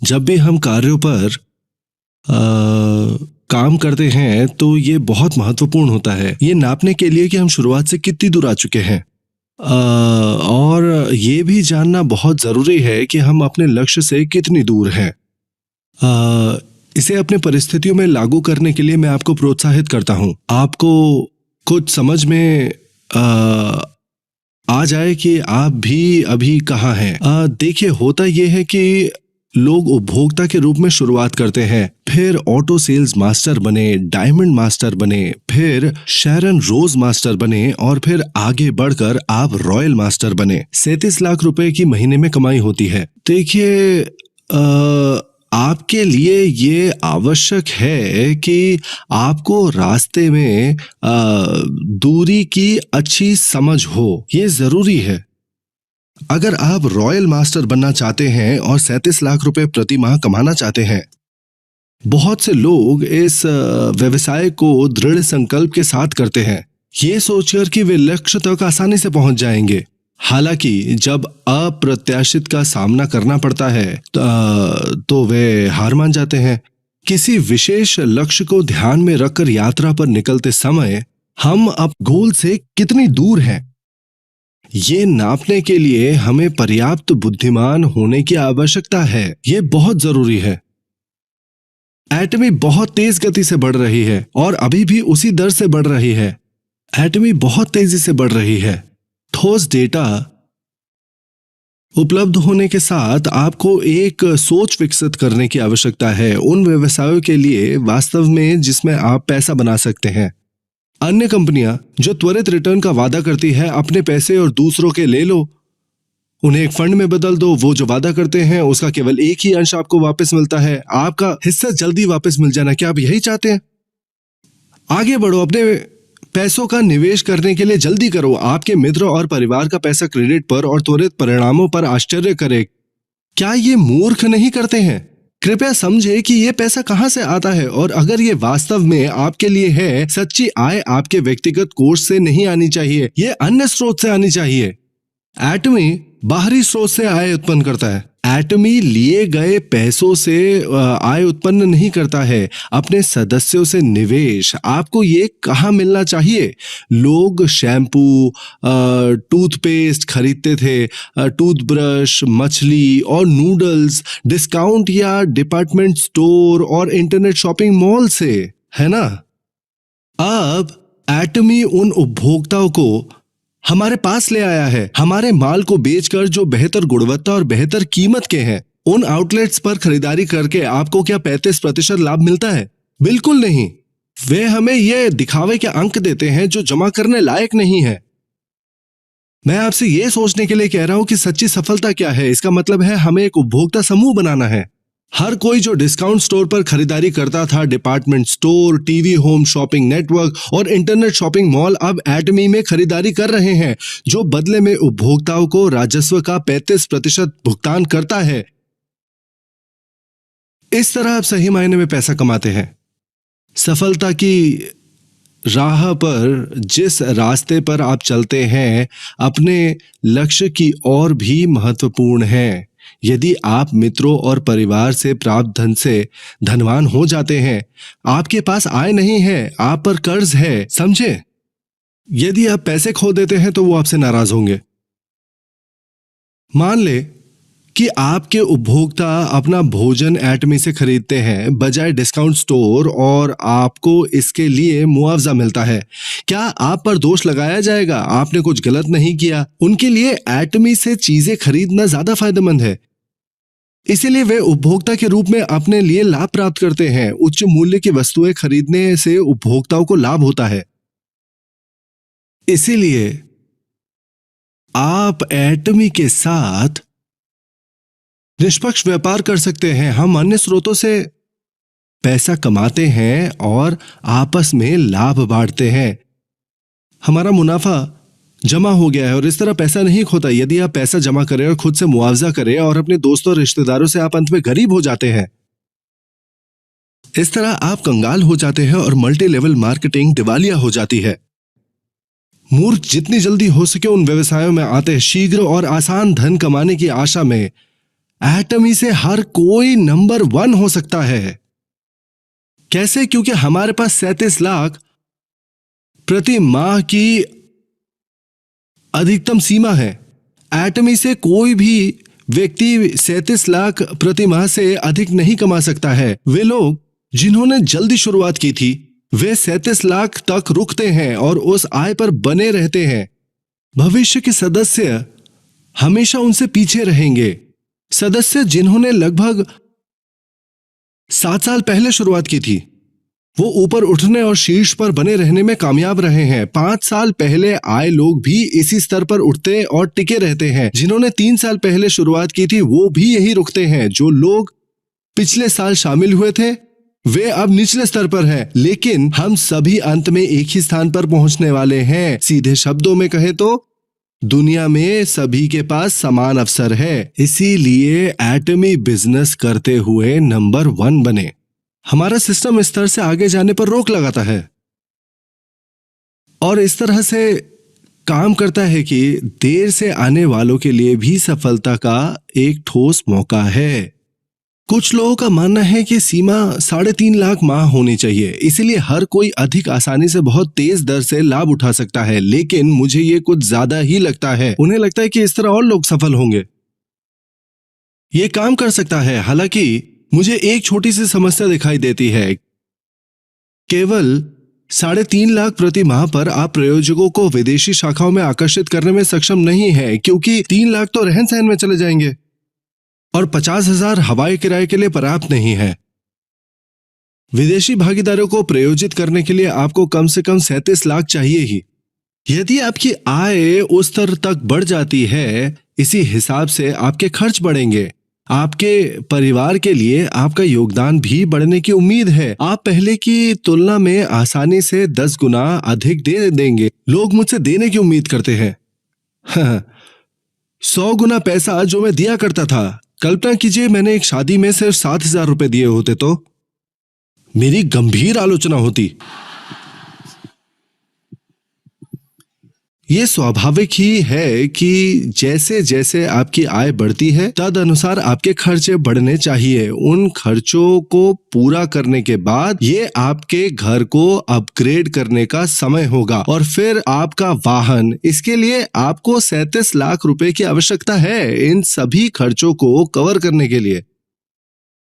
जब भी हम कार्यों पर काम करते हैं तो ये बहुत महत्वपूर्ण होता है ये नापने के लिए कि हम शुरुआत से कितनी दूर आ चुके हैं। और ये भी जानना बहुत ज़रूरी है कि हम अपने लक्ष्य से कितनी दूर हैं। इसे अपने परिस्थितियों में लागू करने के लिए मैं आपको प्रोत्साहित करता हूँ। आपको कुछ समझ में आ जाए कि आप भी अभी कहाँ हैं। देखिए, होता ये है कि लोग उपभोक्ता के रूप में शुरुआत करते हैं, फिर ऑटो सेल्स मास्टर बने, डायमंड मास्टर बने, फिर शैरन रोज मास्टर बने और फिर आगे बढ़कर आप रॉयल मास्टर बने। 37 लाख रुपए की महीने में कमाई होती है। देखिए, आपके लिए ये आवश्यक है कि आपको रास्ते में दूरी की अच्छी समझ हो, ये जरूरी है। अगर आप रॉयल मास्टर बनना चाहते हैं और 37 लाख रुपए प्रति माह कमाना चाहते हैं, बहुत से लोग इस व्यवसाय को दृढ़ संकल्प के साथ करते हैं, ये सोचकर कि वे लक्ष्य तक आसानी से पहुंच जाएंगे। हालांकि जब अप्रत्याशित का सामना करना पड़ता है तो वे हार मान जाते हैं। किसी विशेष लक्ष्य को ध्यान में रखकर यात्रा पर निकलते समय हम अब गोल से कितनी दूर हैं, ये नापने के लिए हमें पर्याप्त बुद्धिमान होने की आवश्यकता है। ये बहुत जरूरी है। एटमी बहुत तेज गति से बढ़ रही है और अभी भी उसी दर से बढ़ रही है। एटमी बहुत तेजी से बढ़ रही है। ठोस डेटा उपलब्ध होने के साथ आपको एक सोच विकसित करने की आवश्यकता है उन व्यवसायों के लिए वास्तव में जिसमें आप पैसा बना सकते हैं। अन्य कंपनियां जो त्वरित रिटर्न का वादा करती है, अपने पैसे और दूसरों के ले लो, उन्हें एक फंड में बदल दो। वो जो वादा करते हैं उसका केवल एक ही अंश आपको वापस मिलता है, आपका हिस्सा जल्दी वापस मिल जाना। क्या आप यही चाहते हैं? आगे बढ़ो, अपने पैसों का निवेश करने के लिए जल्दी करो। आपके मित्र और परिवार का पैसा क्रेडिट पर और त्वरित परिणामों पर आश्चर्य करे। क्या ये मूर्ख नहीं करते हैं? कृपया समझे कि ये पैसा कहां से आता है, और अगर ये वास्तव में आपके लिए है, सच्ची आय आपके व्यक्तिगत कोष से नहीं आनी चाहिए, ये अन्य स्रोत से आनी चाहिए। एटमी बाहरी स्रोत से आय उत्पन्न करता है। एटमी लिए गए पैसों से आय उत्पन्न नहीं करता है, अपने सदस्यों से निवेश। आपको ये कहाँ मिलना चाहिए? लोग शैम्पू, टूथपेस्ट खरीदते थे, टूथब्रश, मछली और नूडल्स डिस्काउंट या डिपार्टमेंट स्टोर और इंटरनेट शॉपिंग मॉल से, है ना? अब एटमी उन उपभोक्ताओं को हमारे पास ले आया है, हमारे माल को बेचकर जो बेहतर गुणवत्ता और बेहतर कीमत के हैं। उन आउटलेट्स पर खरीदारी करके आपको क्या 35% लाभ मिलता है? बिल्कुल नहीं। वे हमें ये दिखावे के अंक देते हैं जो जमा करने लायक नहीं है। मैं आपसे ये सोचने के लिए कह रहा हूं कि सच्ची सफलता क्या है। इसका मतलब है हमें एक उपभोक्ता समूह बनाना है। हर कोई जो डिस्काउंट स्टोर पर खरीदारी करता था, department store, TV home shopping network और इंटरनेट शॉपिंग मॉल, अब एटमी में खरीदारी कर रहे हैं, जो बदले में उपभोक्ताओं को राजस्व का 35% भुगतान करता है। इस तरह आप सही मायने में पैसा कमाते हैं। सफलता की राह पर जिस रास्ते पर आप चलते हैं अपने लक्ष्य की ओर भी महत्वपूर्ण है। यदि आप मित्रों और परिवार से प्राप्त धन से धनवान हो जाते हैं, आपके पास आय नहीं है, आप पर कर्ज है, समझे? यदि आप पैसे खो देते हैं तो वो आपसे नाराज होंगे। मान ले कि आपके उपभोक्ता अपना भोजन एटमी से खरीदते हैं बजाय डिस्काउंट स्टोर और आपको इसके लिए मुआवजा मिलता है। क्या आप पर दोष लगाया जाएगा? आपने कुछ गलत नहीं किया। उनके लिए एटमी से चीजें खरीदना ज्यादा फायदेमंद है, इसीलिए वे उपभोक्ता के रूप में अपने लिए लाभ प्राप्त करते हैं। उच्च मूल्य की वस्तुएं खरीदने से उपभोक्ताओं को लाभ होता है। इसीलिए आप एटमी के साथ निष्पक्ष व्यापार कर सकते हैं। हम अन्य स्रोतों से पैसा कमाते हैं और आपस में लाभ बांटते हैं। हमारा मुनाफा जमा हो गया है और इस तरह पैसा नहीं खोता। यदि आप पैसा जमा करें और खुद से मुआवजा करें और अपने दोस्तों और रिश्तेदारों से आप अंत में गरीब हो जाते हैं। इस तरह आप कंगाल हो जाते हैं और मल्टी लेवल मार्केटिंग दिवालिया हो जाती है। मूर्ख जितनी जल्दी हो सके उन व्यवसायों में आते हैं, शीघ्र और आसान धन कमाने की आशा में। एटमी से हर कोई नंबर 1 हो सकता है। कैसे? क्योंकि हमारे पास 37 लाख प्रति माह की अधिकतम सीमा है। एटमी से कोई भी व्यक्ति 37 लाख प्रति माह से अधिक नहीं कमा सकता है। वे लोग जिन्होंने जल्दी शुरुआत की थी वे 37 लाख तक रुकते हैं और उस आय पर बने रहते हैं। भविष्य के सदस्य हमेशा उनसे पीछे रहेंगे। सदस्य जिन्होंने लगभग 7 साल पहले शुरुआत की थी वो ऊपर उठने और शीर्ष पर बने रहने में कामयाब रहे हैं। 5 साल पहले आए लोग भी इसी स्तर पर उठते और टिके रहते हैं। जिन्होंने 3 साल पहले शुरुआत की थी वो भी यही रुकते हैं। जो लोग पिछले साल शामिल हुए थे वे अब निचले स्तर पर हैं, लेकिन हम सभी अंत में एक ही स्थान पर पहुंचने वाले हैं। सीधे शब्दों में कहे तो दुनिया में सभी के पास समान अवसर है। इसीलिए एटमी बिजनेस करते हुए नंबर 1 बने। हमारा सिस्टम इस तरह से आगे जाने पर रोक लगाता है और इस तरह से काम करता है कि देर से आने वालों के लिए भी सफलता का एक ठोस मौका है। कुछ लोगों का मानना है कि सीमा 3.5 लाख माह होनी चाहिए, इसलिए हर कोई अधिक आसानी से बहुत तेज दर से लाभ उठा सकता है। लेकिन मुझे ये कुछ ज्यादा ही लगता है। उन्हें लगता है कि इस तरह और लोग सफल होंगे। ये काम कर सकता है। हालांकि मुझे एक छोटी सी समस्या दिखाई देती है। केवल 3.5 लाख प्रति माह पर आप प्रयोजकों को विदेशी शाखाओं में आकर्षित करने में सक्षम नहीं है, क्योंकि 3 लाख तो रहन सहन में चले जाएंगे और 50,000 हवाई किराए के लिए पर्याप्त नहीं है। विदेशी भागीदारों को प्रयोजित करने के लिए आपको कम से कम 37 लाख चाहिए ही। यदि आपकी आय उस स्तर तक बढ़ जाती है, इसी हिसाब से आपके खर्च बढ़ेंगे। आपके परिवार के लिए आपका योगदान भी बढ़ने की उम्मीद है। आप पहले की तुलना में आसानी से 10 गुना अधिक दे देंगे। लोग मुझसे देने की उम्मीद करते हैं 100 गुना पैसा जो मैं दिया करता था। कल्पना कीजिए मैंने एक शादी में सिर्फ 7,000 रुपए दिए होते तो मेरी गंभीर आलोचना होती। ये स्वाभाविक ही है कि जैसे जैसे आपकी आय बढ़ती है तद अनुसार आपके खर्चे बढ़ने चाहिए। उन खर्चों को पूरा करने के बाद ये आपके घर को अपग्रेड करने का समय होगा और फिर आपका वाहन। इसके लिए आपको 37 लाख रुपए की आवश्यकता है इन सभी खर्चों को कवर करने के लिए।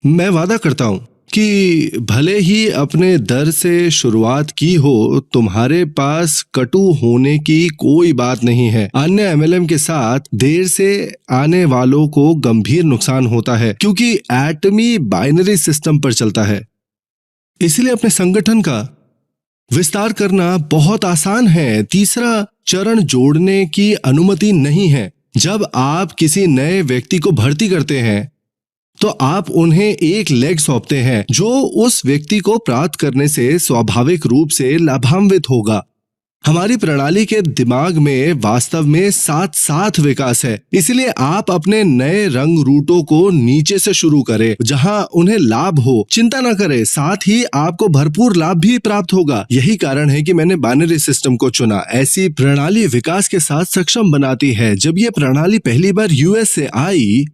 मैं वादा करता हूं कि भले ही अपने दर से शुरुआत की हो, तुम्हारे पास कटु होने की कोई बात नहीं है। अन्य एमएलएम के साथ देर से आने वालों को गंभीर नुकसान होता है, क्योंकि एटमी बाइनरी सिस्टम पर चलता है। इसलिए अपने संगठन का विस्तार करना बहुत आसान है। तीसरा चरण जोड़ने की अनुमति नहीं है। जब आप किसी नए व्यक्ति को भर्ती करते हैं तो आप उन्हें एक लेग सौंपते हैं जो उस व्यक्ति को प्राप्त करने से स्वाभाविक रूप से लाभान्वित होगा। हमारी प्रणाली के दिमाग में वास्तव में साथ विकास है। इसलिए आप अपने नए रंग रूटों को नीचे से शुरू करें जहां उन्हें लाभ हो। चिंता न करें, साथ ही आपको भरपूर लाभ भी प्राप्त होगा। यही कारण है कि मैंने बाइनरी सिस्टम को चुना। ऐसी प्रणाली विकास के साथ सक्षम बनाती है। जब यह प्रणाली पहली बार यूएस से आई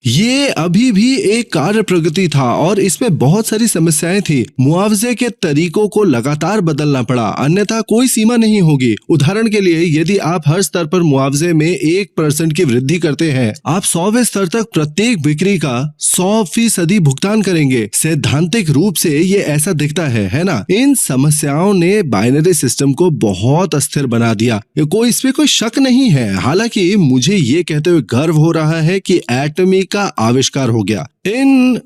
ये अभी भी एक कार्य प्रगति था और इसमें बहुत सारी समस्याएं थी। मुआवजे के तरीकों को लगातार बदलना पड़ा, अन्यथा कोई सीमा नहीं होगी। उदाहरण के लिए यदि आप हर स्तर पर मुआवजे में 1% की वृद्धि करते हैं, आप 100वें स्तर तक प्रत्येक बिक्री का 100% भुगतान करेंगे। सैद्धांतिक रूप से ये ऐसा दिखता है ना? इन समस्याओं ने बाइनरी सिस्टम को बहुत अस्थिर बना दिया, इसमें कोई शक नहीं है। हालांकि मुझे ये कहते हुए गर्व हो रहा है कि एटमी का आविष्कार हो गया। इन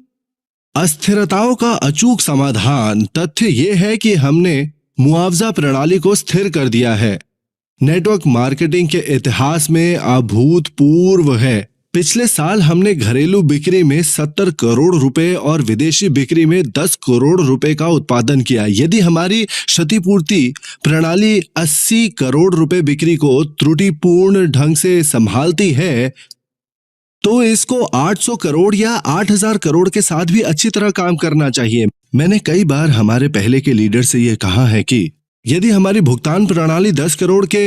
अस्थिरताओं का अचूक समाधान तथ्य यह है कि हमने मुआवजा प्रणाली को स्थिर कर दिया है। नेटवर्क मार्केटिंग के इतिहास में अभूतपूर्व है। पिछले साल हमने घरेलू बिक्री में 70 करोड़ रुपए और विदेशी बिक्री में 10 करोड़ रुपए का उत्पादन किया। यदि हमारी क्षतिपूर्ति प्रणाली 80 करोड़ रुपए बिक्री को त्रुटिपूर्ण ढंग से संभालती है तो इसको 800 करोड़ या 8,000 करोड़ के साथ भी अच्छी तरह काम करना चाहिए। मैंने कई बार हमारे पहले के लीडर से यह कहा है कि यदि हमारी भुगतान प्रणाली 10 करोड़ के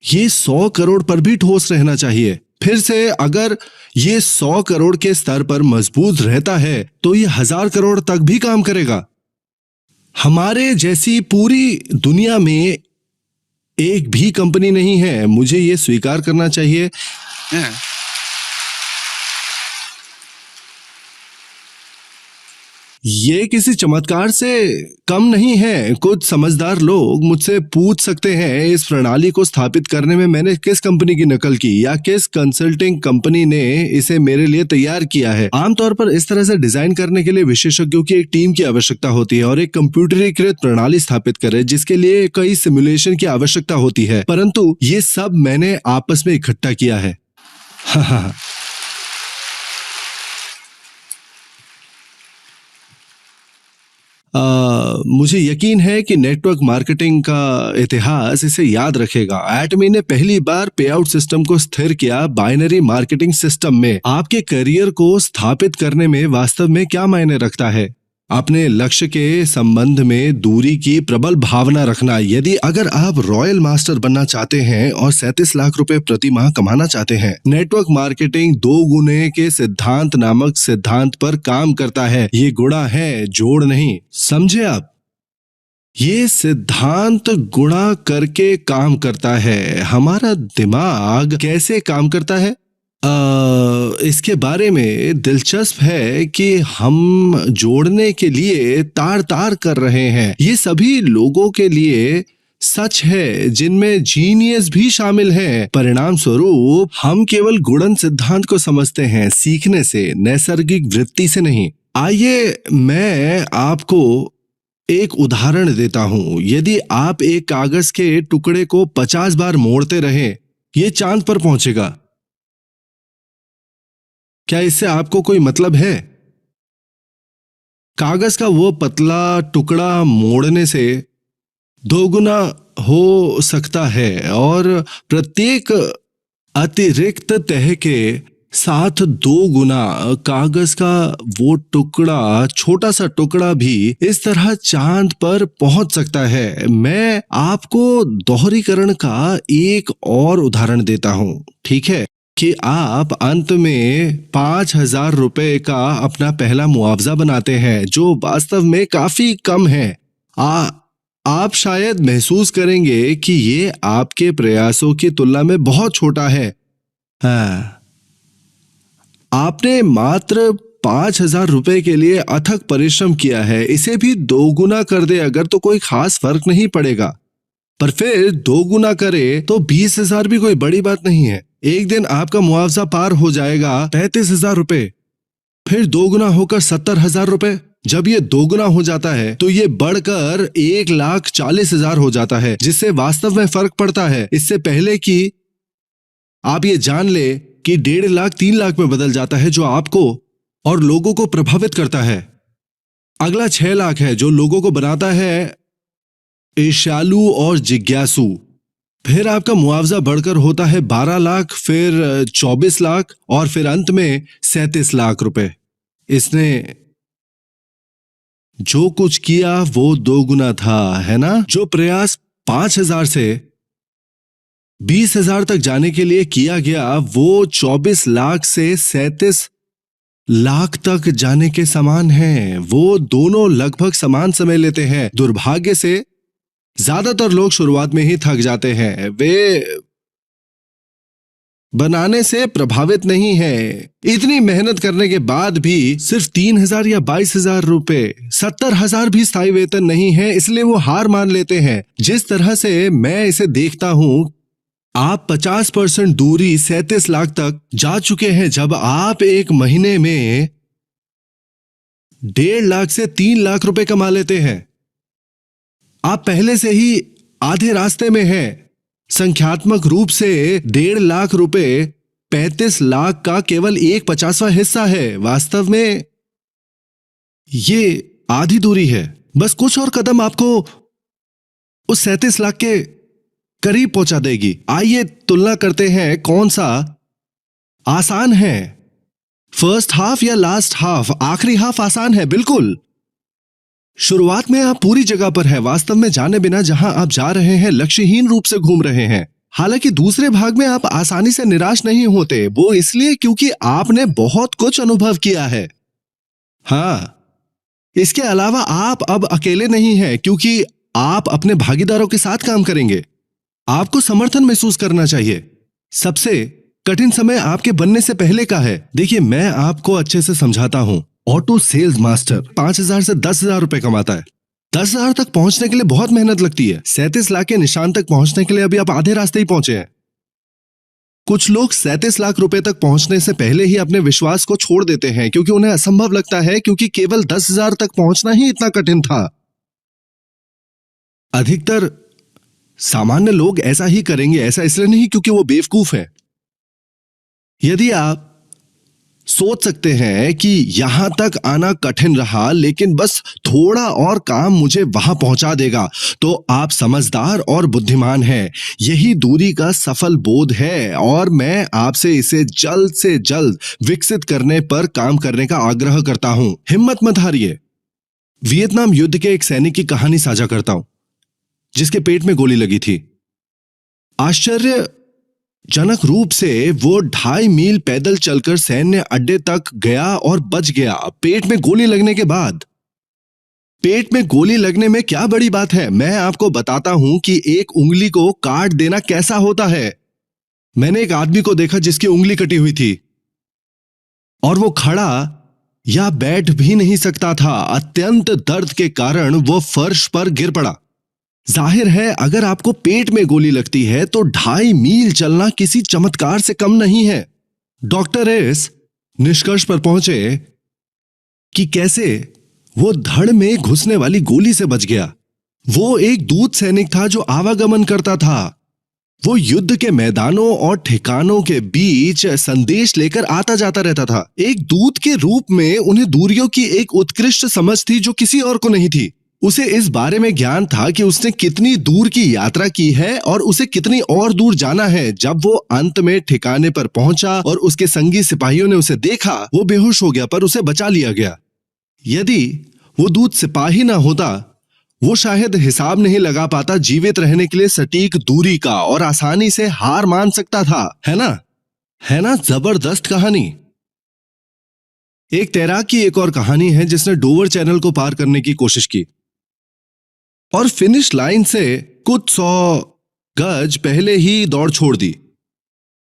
ये 100 करोड़ पर भी ठोस रहना चाहिए। फिर से अगर ये 100 करोड़ के स्तर पर मजबूत रहता है तो ये 1000 करोड़ तक भी काम करेगा। हमारे जैसी पूरी दुनिया में एक भी कंपनी नहीं है, मुझे ये स्वीकार करना चाहिए। ये किसी चमत्कार से कम नहीं है। कुछ समझदार लोग मुझसे पूछ सकते हैं इस प्रणाली को स्थापित करने में मैंने किस कंपनी की नकल की या किस कंसल्टिंग कंपनी ने इसे मेरे लिए तैयार किया है। आमतौर पर इस तरह से डिजाइन करने के लिए विशेषज्ञों की एक टीम की आवश्यकता होती है और एक कंप्यूटरीकृत प्रणाली स्थापित करे जिसके लिए कई सिमुलेशन की आवश्यकता होती है, परंतु ये सब मैंने आपस में इकट्ठा किया है। हाँ। मुझे यकीन है कि नेटवर्क मार्केटिंग का इतिहास इसे याद रखेगा। एटमी ने पहली बार पे आउट सिस्टम को स्थिर किया बाइनरी मार्केटिंग सिस्टम में। आपके करियर को स्थापित करने में वास्तव में क्या मायने रखता है? अपने लक्ष्य के संबंध में दूरी की प्रबल भावना रखना। यदि अगर आप रॉयल मास्टर बनना चाहते हैं और 37 लाख रुपए प्रति माह कमाना चाहते हैं, नेटवर्क मार्केटिंग 2 गुने के सिद्धांत नामक सिद्धांत पर काम करता है। ये गुणा है, जोड़ नहीं। समझे आप? ये सिद्धांत गुणा करके काम करता है। हमारा दिमाग कैसे काम करता है इसके बारे में दिलचस्प है कि हम जोड़ने के लिए तार तार कर रहे हैं। ये सभी लोगों के लिए सच है जिनमें जीनियस भी शामिल हैं। परिणाम स्वरूप हम केवल गुणन सिद्धांत को समझते हैं, सीखने से, नैसर्गिक वृत्ति से नहीं। आइए मैं आपको एक उदाहरण देता हूं। यदि आप एक कागज के टुकड़े को 50 बार मोड़ते रहें, ये चांद पर पहुंचेगा। क्या इससे आपको कोई मतलब है? कागज का वो पतला टुकड़ा मोड़ने से 2 गुना हो सकता है और प्रत्येक अतिरिक्त तह के साथ 2 गुना कागज का वो टुकड़ा, छोटा सा टुकड़ा भी इस तरह चांद पर पहुंच सकता है। मैं आपको दोहरीकरण का एक और उदाहरण देता हूं, ठीक है, कि आप अंत में 5000 रुपए का अपना पहला मुआवजा बनाते हैं, जो वास्तव में काफी कम है। आप शायद महसूस करेंगे कि ये आपके प्रयासों की तुलना में बहुत छोटा है। आपने मात्र 5000 रुपए के लिए अथक परिश्रम किया है। इसे भी 2 गुना कर दे अगर तो कोई खास फर्क नहीं पड़ेगा, पर फिर 2 गुना करे तो 20,000 भी कोई बड़ी बात नहीं है। एक दिन आपका मुआवजा पार हो जाएगा 35,000 रुपए, फिर 2 गुना होकर 70,000 रुपए। जब ये 2 गुना हो जाता है तो ये बढ़कर 1,40,000 हो जाता है, जिससे वास्तव में फर्क पड़ता है। इससे पहले कि आप ये जान ले कि 1.5 लाख 3 लाख में बदल जाता है, जो आपको और लोगों को प्रभावित करता है। अगला 6 लाख है, जो लोगों को बनाता है ईर्ष्यालु और जिज्ञासु। फिर आपका मुआवजा बढ़कर होता है 12 लाख, फिर 24 लाख और फिर अंत में 37 लाख रुपए। इसने जो कुछ किया वो 2 गुना था, है ना? जो प्रयास 5000 से 20,000 तक जाने के लिए किया गया, वो 24 लाख से 37 लाख तक जाने के समान है। वो दोनों लगभग समान समय लेते हैं। दुर्भाग्य से ज्यादातर लोग शुरुआत में ही थक जाते हैं। वे बनाने से प्रभावित नहीं है। इतनी मेहनत करने के बाद भी सिर्फ 3,000 या 22,000 रुपए, 70,000 भी स्थायी वेतन नहीं है, इसलिए वो हार मान लेते हैं। जिस तरह से मैं इसे देखता हूं, आप 50% दूरी 37 लाख तक जा चुके हैं जब आप एक महीने में 1.5 लाख से 3 लाख रुपए कमा लेते हैं। आप पहले से ही आधे रास्ते में हैं। संख्यात्मक रूप से 1.5 लाख रुपए 35 लाख का केवल 1/50वां हिस्सा है। वास्तव में ये आधी दूरी है। बस कुछ और कदम आपको उस 37 लाख के करीब पहुंचा देगी। आइए तुलना करते हैं कौन सा आसान है, फर्स्ट हाफ या लास्ट हाफ। आखिरी हाफ आसान है, बिल्कुल। शुरुआत में आप पूरी जगह पर हैं, वास्तव में जाने बिना जहां आप जा रहे हैं, लक्ष्यहीन रूप से घूम रहे हैं। हालांकि दूसरे भाग में आप आसानी से निराश नहीं होते, वो इसलिए क्योंकि आपने बहुत कुछ अनुभव किया है। हाँ, इसके अलावा आप अब अकेले नहीं हैं, क्योंकि आप अपने भागीदारों के साथ काम करेंगे। आपको समर्थन महसूस करना चाहिए। सबसे कठिन समय आपके बनने से पहले का है। देखिए, मैं आपको अच्छे से समझाता हूं। ऑटो सेल्स मास्टर 5,000 से 10,000 रुपए कमाता है। 10,000 तक पहुंचने के लिए बहुत मेहनत लगती है। 37 लाख के निशान तक पहुंचने के लिए अभी आप आधे रास्ते ही पहुंचे हैं। कुछ लोग 37 लाख रुपए तक पहुंचने से पहले ही अपने विश्वास को छोड़ देते हैं, क्योंकि उन्हें असंभव लगता है, क्योंकि केवल 10,000 तक पहुंचना ही इतना कठिन था। अधिकतर सामान्य लोग ऐसा ही करेंगे, ऐसा इसलिए नहीं क्योंकि वो बेवकूफ हैं। यदि आप सोच सकते हैं कि यहां तक आना कठिन रहा, लेकिन बस थोड़ा और काम मुझे वहां पहुंचा देगा, तो आप समझदार और बुद्धिमान हैं। यही दूरी का सफल बोध है, और मैं आपसे इसे जल्द से जल्द विकसित करने पर काम करने का आग्रह करता हूं। हिम्मत मत हारिए। वियतनाम युद्ध के एक सैनिक की कहानी साझा करता हूं, जिसके पेट में गोली लगी थी। आश्चर्यजनक रूप से वो 2.5 मील पैदल चलकर सैन्य अड्डे तक गया और बच गया, पेट में गोली लगने के बाद। पेट में गोली लगने में क्या बड़ी बात है? मैं आपको बताता हूं कि एक उंगली को काट देना कैसा होता है। मैंने एक आदमी को देखा जिसकी उंगली कटी हुई थी, और वो खड़ा या बैठ भी नहीं सकता था। अत्यंत दर्द के कारण वो फर्श पर गिर पड़ा। जाहिर है, अगर आपको पेट में गोली लगती है तो 2.5 मील चलना किसी चमत्कार से कम नहीं है। डॉक्टर इस निष्कर्ष पर पहुंचे कि कैसे वो धड़ में घुसने वाली गोली से बच गया। वो एक दूत सैनिक था जो आवागमन करता था। वो युद्ध के मैदानों और ठिकानों के बीच संदेश लेकर आता जाता रहता था। एक दूत के रूप में उन्हें दूरियों की एक उत्कृष्ट समझ थी जो किसी और को नहीं थी। उसे इस बारे में ज्ञान था कि उसने कितनी दूर की यात्रा की है और उसे कितनी और दूर जाना है। जब वो अंत में ठिकाने पर पहुंचा और उसके संगी सिपाहियों ने उसे देखा, वो बेहोश हो गया, पर उसे बचा लिया गया। यदि वो दूत सिपाही ना होता, वो शायद हिसाब नहीं लगा पाता जीवित रहने के लिए सटीक दूरी का, और आसानी से हार मान सकता था। है ना जबरदस्त कहानी। एक तैराक की एक और कहानी है जिसने डोवर चैनल को पार करने की कोशिश की और फिनिश लाइन से कुछ 100 गज पहले ही दौड़ छोड़ दी।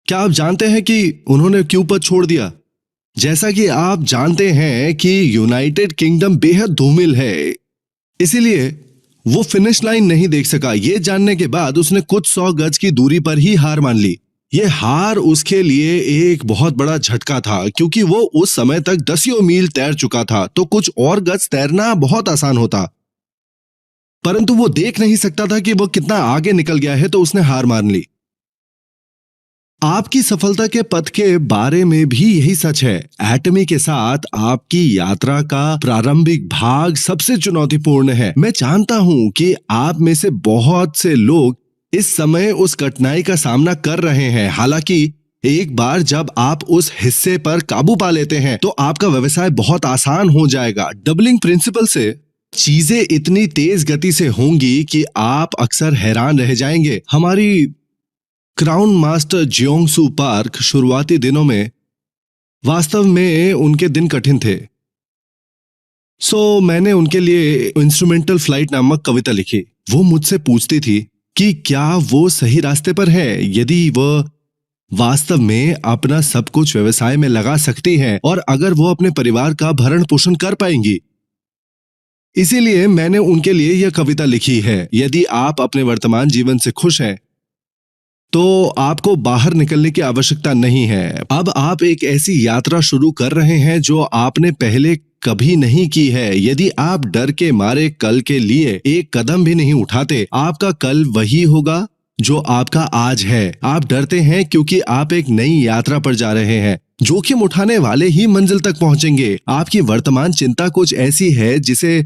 क्या आप जानते हैं कि उन्होंने क्यों पद छोड़ दिया? जैसा कि आप जानते हैं कि यूनाइटेड किंगडम बेहद धूमिल है, इसीलिए वो फिनिश लाइन नहीं देख सका। ये जानने के बाद उसने कुछ 100 गज की दूरी पर ही हार मान ली। ये हार उसके लिए एक बहुत बड़ा झटका था, क्योंकि वो उस समय तक 10 मील तैर चुका था, तो कुछ और गज तैरना बहुत आसान होता। परंतु वो देख नहीं सकता था कि वो कितना आगे निकल गया है, तो उसने हार मान ली। आपकी सफलता के पथ के बारे में भी यही सच है। एटमी के साथ आपकी यात्रा का प्रारंभिक भाग सबसे चुनौतीपूर्ण है। मैं जानता हूं कि आप में से बहुत से लोग इस समय उस कठिनाई का सामना कर रहे हैं। हालांकि एक बार जब आप उस हिस्से पर काबू पा लेते हैं तो आपका व्यवसाय बहुत आसान हो जाएगा। डबलिंग प्रिंसिपल से चीजें इतनी तेज गति से होंगी कि आप अक्सर हैरान रह जाएंगे। हमारी क्राउन मास्टर जियोंगसू पार्क शुरुआती दिनों में वास्तव में उनके दिन कठिन थे। मैंने उनके लिए इंस्ट्रूमेंटल फ्लाइट नामक कविता लिखी। वो मुझसे पूछती थी कि क्या वो सही रास्ते पर है, यदि वह वास्तव में अपना सब कुछ व्यवसाय में लगा सकती हैं, और अगर वो अपने परिवार का भरण पोषण कर पाएंगी। इसीलिए मैंने उनके लिए यह कविता लिखी है। यदि आप अपने वर्तमान जीवन से खुश हैं तो आपको बाहर निकलने की आवश्यकता नहीं है। अब आप एक ऐसी यात्रा शुरू कर रहे हैं जो आपने पहले कभी नहीं की है। यदि आप डर के मारे कल के लिए एक कदम भी नहीं उठाते, आपका कल वही होगा जो आपका आज है। आप डरते हैं क्योंकि आप एक नई यात्रा पर जा रहे हैं। जोखिम उठाने वाले ही मंजिल तक पहुंचेंगे। आपकी वर्तमान चिंता कुछ ऐसी है जिसे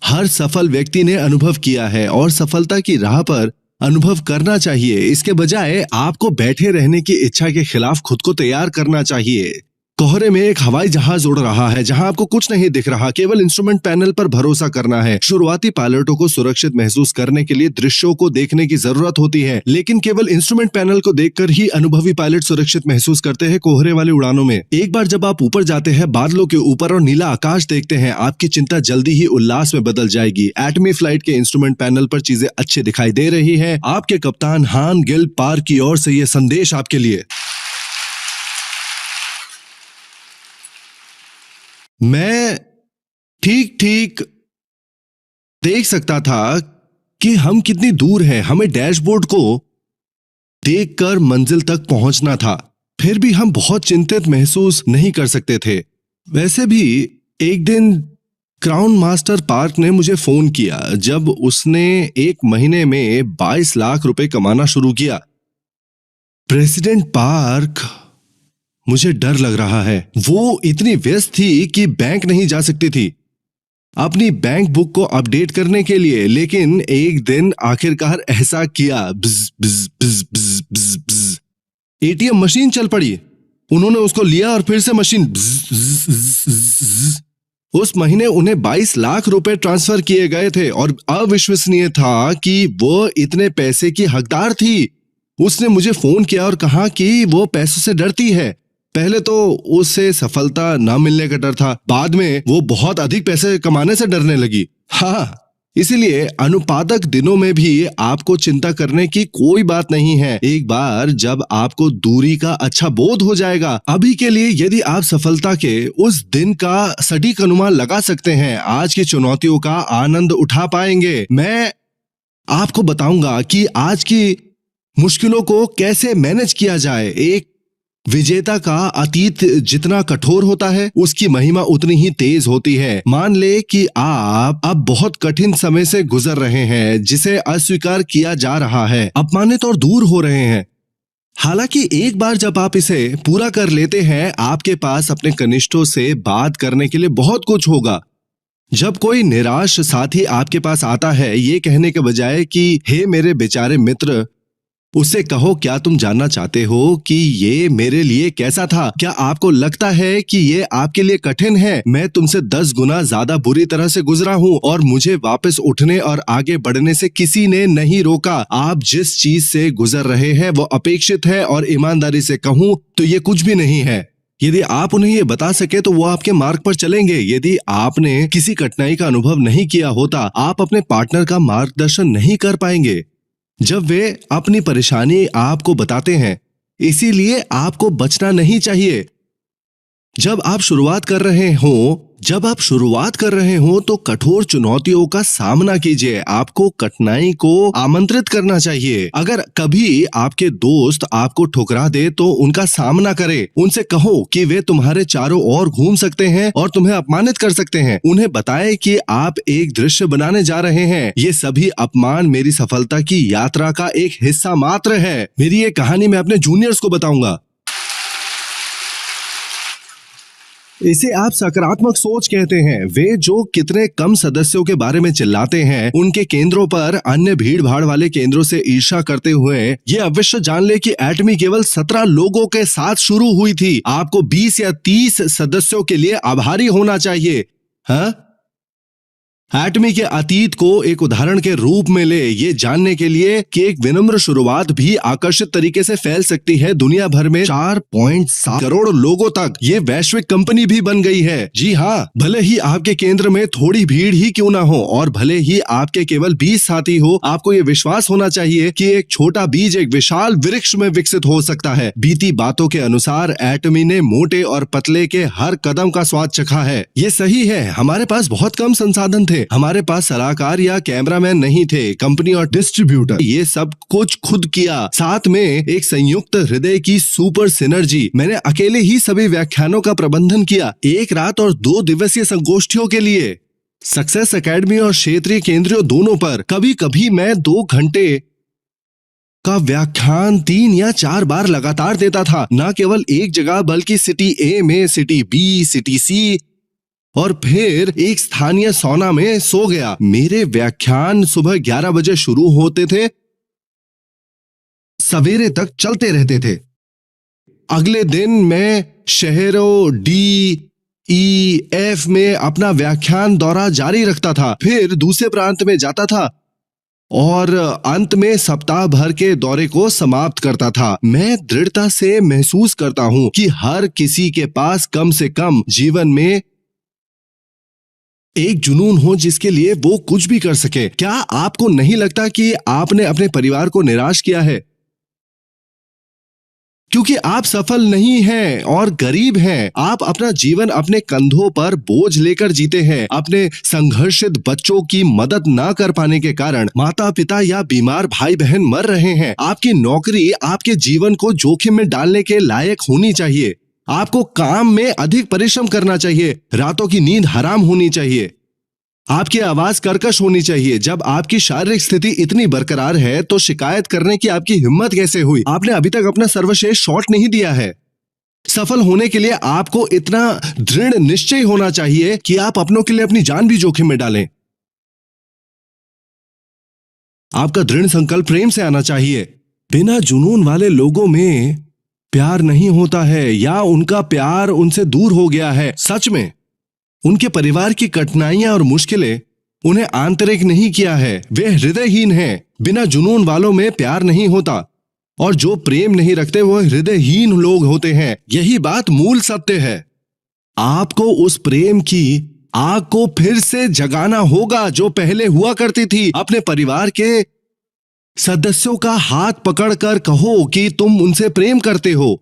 हर सफल व्यक्ति ने अनुभव किया है और सफलता की राह पर अनुभव करना चाहिए। इसके बजाय आपको बैठे रहने की इच्छा के खिलाफ खुद को तैयार करना चाहिए। कोहरे में एक हवाई जहाज उड़ रहा है जहां आपको कुछ नहीं दिख रहा, केवल इंस्ट्रूमेंट पैनल पर भरोसा करना है। शुरुआती पायलटों को सुरक्षित महसूस करने के लिए दृश्यों को देखने की जरूरत होती है, लेकिन केवल इंस्ट्रूमेंट पैनल को देखकर ही अनुभवी पायलट सुरक्षित महसूस करते हैं कोहरे वाली उड़ानों में। एक बार जब आप ऊपर जाते हैं, बादलों के ऊपर और नीला आकाश देखते हैं, आपकी चिंता जल्दी ही उल्लास में बदल जाएगी। एटमी फ्लाइट के इंस्ट्रूमेंट पैनल पर चीजें अच्छी दिखाई दे रही है। आपके कप्तान हान गिल पार की ओर से ये संदेश आपके लिए। मैं ठीक ठीक देख सकता था कि हम कितनी दूर हैं। हमें डैशबोर्ड को देखकर मंजिल तक पहुंचना था, फिर भी हम बहुत चिंतित महसूस नहीं कर सकते थे। वैसे भी एक दिन क्राउन मास्टर पार्क ने मुझे फोन किया जब उसने एक महीने में 22 लाख रुपए कमाना शुरू किया। प्रेसिडेंट पार्क, मुझे डर लग रहा है। वो इतनी व्यस्त थी कि बैंक नहीं जा सकती थी अपनी बैंक बुक को अपडेट करने के लिए, लेकिन एक दिन आखिरकार ऐसा किया। बिज बिज बिज बिज बिज बिज। एटीएम मशीन चल पड़ी। उन्होंने उसको लिया और फिर से मशीन बिज बिज बिज बिज। उस महीने उन्हें 22 लाख रुपए ट्रांसफर किए गए थे और अविश्वसनीय था कि वो इतने पैसे की हकदार थी। उसने मुझे फोन किया और कहा कि वो पैसों से डरती है। पहले तो उसे सफलता न मिलने का डर था, बाद में वो बहुत अधिक पैसे कमाने से डरने लगी। हाँ, इसीलिए अनुपातक दिनों में भी आपको चिंता करने की कोई बात नहीं है। एक बार जब आपको दूरी का अच्छा बोध हो जाएगा। अभी के लिए यदि आप सफलता के उस दिन का सटीक अनुमान लगा सकते हैं, आज की चुनौतियों का आनंद उठा पाएंगे। मैं आपको बताऊंगा कि आज की मुश्किलों को कैसे मैनेज किया जाए। एक विजेता का अतीत जितना कठोर होता है, उसकी महिमा उतनी ही तेज होती है। मान ले कि आप अब बहुत कठिन समय से गुजर रहे हैं, जिसे अस्वीकार किया जा रहा है, अपमानित और दूर हो रहे हैं। हालांकि एक बार जब आप इसे पूरा कर लेते हैं, आपके पास अपने कनिष्ठों से बात करने के लिए बहुत कुछ होगा। जब कोई निराश साथी आपके पास आता है, ये कहने के बजाय कि हे मेरे बेचारे मित्र, उससे कहो, क्या तुम जानना चाहते हो कि ये मेरे लिए कैसा था? क्या आपको लगता है कि ये आपके लिए कठिन है? मैं तुमसे 10 गुना ज्यादा बुरी तरह से गुजरा हूँ और मुझे वापस उठने और आगे बढ़ने से किसी ने नहीं रोका। आप जिस चीज से गुजर रहे हैं वो अपेक्षित है और ईमानदारी से कहूँ तो ये कुछ भी नहीं है। यदि आप उन्हें ये बता सके तो वो आपके मार्ग पर चलेंगे। यदि आपने किसी कठिनाई का अनुभव नहीं किया होता, आप अपने पार्टनर का मार्गदर्शन नहीं कर पाएंगे जब वे अपनी परेशानी आपको बताते हैं। इसीलिए आपको बचना नहीं चाहिए। जब आप शुरुआत कर रहे हो तो कठोर चुनौतियों का सामना कीजिए। आपको कठिनाई को आमंत्रित करना चाहिए। अगर कभी आपके दोस्त आपको ठुकरा दे तो उनका सामना करें। उनसे कहो कि वे तुम्हारे चारों ओर घूम सकते हैं और तुम्हें अपमानित कर सकते हैं। उन्हें बताएं कि आप एक दृश्य बनाने जा रहे हैं। ये सभी अपमान मेरी सफलता की यात्रा का एक हिस्सा मात्र है। मेरी ये कहानी मैं अपने जूनियर्स को बताऊंगा। इसे आप सकारात्मक सोच कहते हैं। वे जो कितने कम सदस्यों के बारे में चिल्लाते हैं, उनके केंद्रों पर अन्य भीड़ भाड़ वाले केंद्रों से ईर्ष्या करते हुए ये अवश्य जान ले कि एटमी केवल 17 लोगों के साथ शुरू हुई थी। आपको 20 या 30 सदस्यों के लिए आभारी होना चाहिए। हाँ, एटमी के अतीत को एक उदाहरण के रूप में ले, ये जानने के लिए कि एक विनम्र शुरुआत भी आकर्षित तरीके से फैल सकती है। दुनिया भर में 4.7 करोड़ लोगों तक ये वैश्विक कंपनी भी बन गई है। जी हाँ, भले ही आपके केंद्र में थोड़ी भीड़ ही क्यों ना हो और भले ही आपके केवल 20 साथी हो, आपको ये विश्वास होना चाहिए कि एक छोटा बीज एक विशाल वृक्ष में विकसित हो सकता है। बीती बातों के अनुसार एटमी ने मोटे और पतले के हर कदम का स्वाद चखा है। ये सही है, हमारे पास बहुत कम संसाधन थे। हमारे पास सलाहकार या कैमरामैन नहीं थे। कंपनी और डिस्ट्रीब्यूटर ये सब कुछ खुद किया, साथ में एक संयुक्त हृदय की सुपर सिनर्जी। मैंने अकेले ही सभी व्याख्यानों का प्रबंधन किया, 1 रात और 2 दिवसीय संगोष्ठियों के लिए, सक्सेस एकेडमी और क्षेत्रीय केंद्रों दोनों पर। कभी कभी मैं 2 घंटे का व्याख्यान 3 या 4 बार लगातार देता था, न केवल एक जगह बल्कि सिटी ए में, सिटी बी, सिटी सी और फिर एक स्थानीय सौना में सो गया। मेरे व्याख्यान सुबह 11 बजे शुरू होते थे, सवेरे तक चलते रहते थे। अगले दिन मैं शहरों DEF में अपना व्याख्यान दौरा जारी रखता था, फिर दूसरे प्रांत में जाता था और अंत में सप्ताह भर के दौरे को समाप्त करता था। मैं दृढ़ता से महसूस करता हूं कि हर किसी के पास कम से कम जीवन में एक जुनून हो जिसके लिए वो कुछ भी कर सके। क्या आपको नहीं लगता कि आपने अपने परिवार को निराश किया है क्योंकि आप सफल नहीं हैं और गरीब हैं? आप अपना जीवन अपने कंधों पर बोझ लेकर जीते हैं। अपने संघर्षित बच्चों की मदद ना कर पाने के कारण माता पिता या बीमार भाई बहन मर रहे हैं। आपकी नौकरी आपके जीवन को जोखिम में डालने के लायक होनी चाहिए। आपको काम में अधिक परिश्रम करना चाहिए, रातों की नींद हराम होनी चाहिए, आपकी आवाज कर्कश होनी चाहिए। जब आपकी शारीरिक स्थिति इतनी बरकरार है तो शिकायत करने की आपकी हिम्मत कैसे हुई? आपने अभी तक अपना सर्वश्रेष्ठ शॉट नहीं दिया है। सफल होने के लिए आपको इतना दृढ़ निश्चय होना चाहिए कि आप अपनों के लिए अपनी जान भी जोखिम में डालें। आपका दृढ़ संकल्प प्रेम से आना चाहिए। बिना जुनून वाले लोगों में प्यार नहीं होता है या उनका प्यार उनसे दूर हो गया है। सच में उनके परिवार की कठिनाइयां और मुश्किलें उन्हें आंतरिक नहीं किया है। वे हृदयहीन हैं। बिना जुनून वालों में प्यार नहीं होता और जो प्रेम नहीं रखते वो हृदयहीन लोग होते हैं। यही बात मूल सत्य है। आपको उस प्रेम की आग को फिर से जगाना होगा जो पहले हुआ करती थी। अपने परिवार के सदस्यों का हाथ पकड़कर कहो कि तुम उनसे प्रेम करते हो।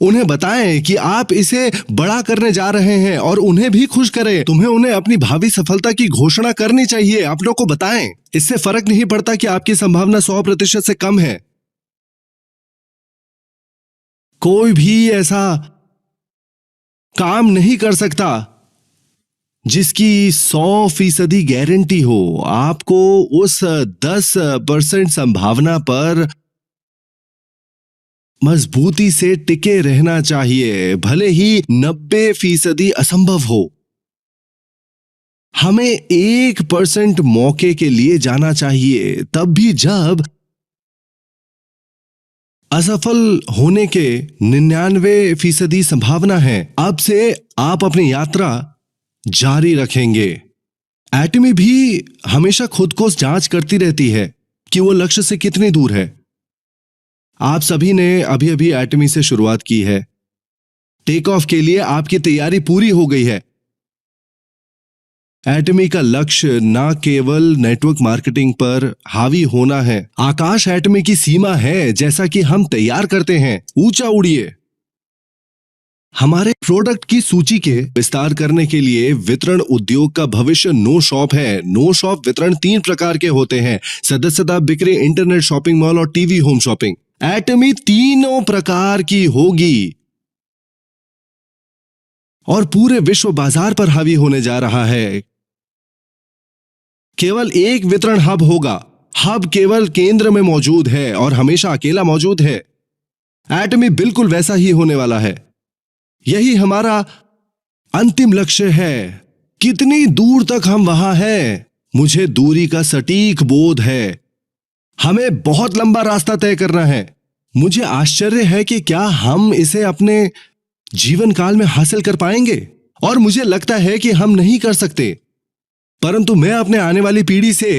उन्हें बताएं कि आप इसे बड़ा करने जा रहे हैं और उन्हें भी खुश करें। तुम्हें उन्हें अपनी भावी सफलता की घोषणा करनी चाहिए। अपनों को बताएं। इससे फर्क नहीं पड़ता कि आपकी संभावना 100% से कम है। कोई भी ऐसा काम नहीं कर सकता जिसकी 100% गारंटी हो। आपको उस 10% संभावना पर मजबूती से टिके रहना चाहिए, भले ही 90% असंभव हो। हमें 1% मौके के लिए जाना चाहिए, तब भी जब असफल होने के 99% संभावना है। अब से आप अपनी यात्रा जारी रखेंगे। एटमी भी हमेशा खुद को जांच करती रहती है कि वो लक्ष्य से कितनी दूर है। आप सभी ने अभी अभी एटमी से शुरुआत की है। टेक ऑफ के लिए आपकी तैयारी पूरी हो गई है। एटमी का लक्ष्य ना केवल नेटवर्क मार्केटिंग पर हावी होना है। आकाश एटमी की सीमा है। जैसा कि हम तैयार करते हैं, ऊंचा उड़िए। हमारे प्रोडक्ट की सूची के विस्तार करने के लिए वितरण उद्योग का भविष्य नो शॉप है। नो शॉप वितरण 3 प्रकार के होते हैं: सदस्यता, बिक्री, इंटरनेट शॉपिंग मॉल और टीवी होम शॉपिंग। एटमी तीनों प्रकार की होगी और पूरे विश्व बाजार पर हावी होने जा रहा है। केवल एक वितरण हब होगा। हब केवल केंद्र में मौजूद है और हमेशा अकेला मौजूद है। एटमी बिल्कुल वैसा ही होने वाला है। यही हमारा अंतिम लक्ष्य है। कितनी दूर तक हम वहां हैं, मुझे दूरी का सटीक बोध है। हमें बहुत लंबा रास्ता तय करना है। मुझे आश्चर्य है कि क्या हम इसे अपने जीवन काल में हासिल कर पाएंगे, और मुझे लगता है कि हम नहीं कर सकते, परंतु मैं अपने आने वाली पीढ़ी से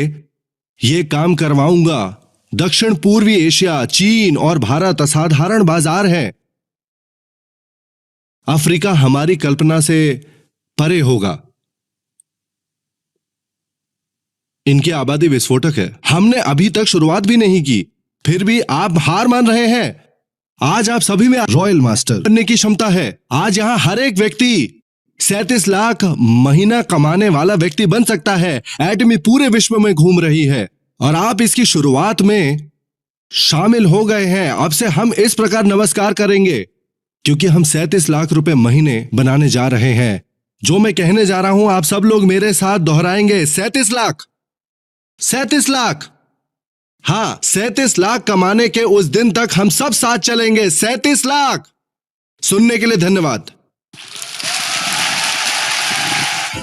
यह काम करवाऊंगा। दक्षिण पूर्वी एशिया, चीन और भारत असाधारण बाजार हैं। अफ्रीका हमारी कल्पना से परे होगा। इनकी आबादी विस्फोटक है। हमने अभी तक शुरुआत भी नहीं की, फिर भी आप हार मान रहे हैं। आज आप सभी में रॉयल मास्टर बनने की क्षमता है। आज यहां हर एक व्यक्ति 37 लाख महीना कमाने वाला व्यक्ति बन सकता है। एटमी पूरे विश्व में घूम रही है और आप इसकी शुरुआत में शामिल हो गए हैं। अब से हम इस प्रकार नमस्कार करेंगे क्योंकि हम 37 लाख रुपए महीने बनाने जा रहे हैं। जो मैं कहने जा रहा हूं आप सब लोग मेरे साथ दोहराएंगे। 37 लाख, 37 लाख। हाँ, 37 लाख कमाने के उस दिन तक हम सब साथ चलेंगे। 37 लाख। सुनने के लिए धन्यवाद।